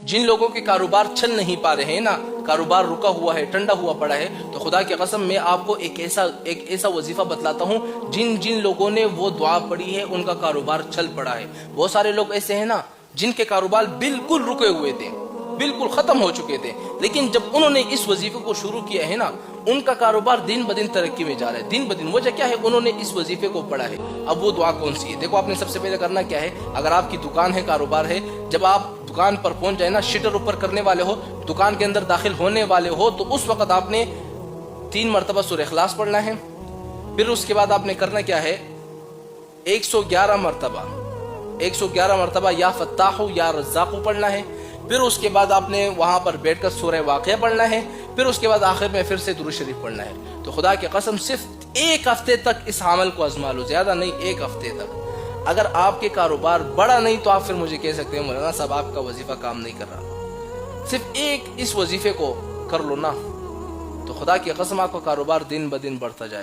جن لوگوں کے کاروبار چل نہیں پا رہے ہیں نا، کاروبار رکا ہوا ہے، ٹنڈا ہوا پڑا ہے، تو خدا کی قسم میں آپ کو ایک ایسا وظیفہ بتلاتا ہوں جن لوگوں نے وہ دعا پڑھی ہے ان کا کاروبار چل پڑا ہے۔ بہت سارے لوگ ایسے ہیں نا جن کے کاروبار بالکل رکے ہوئے تھے، بالکل ختم ہو چکے تھے، لیکن جب انہوں نے اس وظیفے کو شروع کیا ہے نا، ان کا کاروبار دن بدن ترقی میں جا رہا ہے، دن بدن۔ وجہ کیا ہے؟ انہوں نے اس وظیفے کو پڑھا ہے۔ اب وہ دعا کون سی ہے؟ دیکھو، آپ نے سب سے پہلے کرنا کیا ہے، اگر آپ کی دکان ہے، کاروبار ہے، جب آپ دکان پر پہنچ جائے نا، شٹر اوپر کرنے والے ہو، دکان کے اندر داخل ہونے والے ہو، تو اس وقت آپ نے 3 مرتبہ سورہ اخلاص پڑھنا ہے۔ پھر اس کے بعد آپ نے کرنا کیا ہے، 111 مرتبہ یا فتاح یا رزاق پڑھنا ہے۔ پھر اس کے بعد آپ نے وہاں پر بیٹھ کر سورہ واقعہ پڑھنا ہے۔ پھر اس کے بعد آخر میں پھر سے درود شریف پڑھنا ہے۔ تو خدا کی قسم صرف 1 ہفتے تک اس عمل کو آزما لو، زیادہ نہیں، 1 ہفتے تک۔ اگر آپ کے کاروبار بڑا نہیں تو آپ پھر مجھے کہہ سکتے ہیں مولانا صاحب آپ کا وظیفہ کام نہیں کر رہا، صرف ایک اس وظیفے کو کر لو نا، تو خدا کی قسم آپ کا کاروبار دن بدن بڑھتا جائے۔